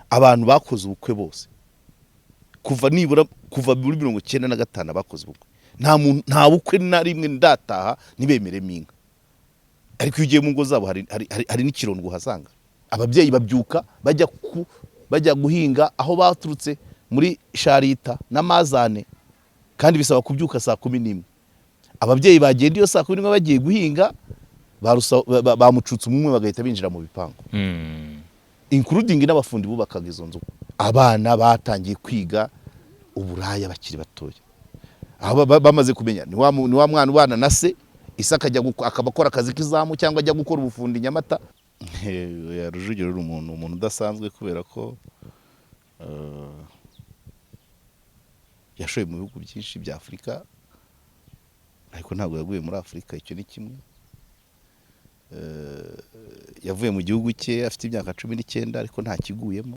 abantu bakoze ubukwe bose kuva nibura kuva muri 1995 bakoze ubukwe nta bukwe na rimwe ndataha nibemeremo inka, ariko ugiye mu ngo zabo hari n'ikirondwe uhasanga ababyeyi babyuka bajya guhinga aho baturutse muri Sharita n'Amazane, kandi bisaba kubyuka saa 11. Ababyeyi bagenda iyo saa 11 bagiye guhinga bamucutse umwe bagahita binjira mu bipangu, including n'abafundi bubakaga izo nzu. Abana batangiye kwiga uburaya bakiri batoya, aho bamaze kumenya ni wa mwana ubana na se Isaka akabakora akazi k'izamu cyangwa ajya gukora ubufundi Nyamata. Ya Rujugiro uri umuntu udasanzwe kubera ko yashoye mu bihugu byinshi bya Afrika, ariko ntabwo yaguye muri Afrika. Icyo ni kimwe. Yavuye mu gihugu cye afite imyaka 19 ariko nta kiguyemo.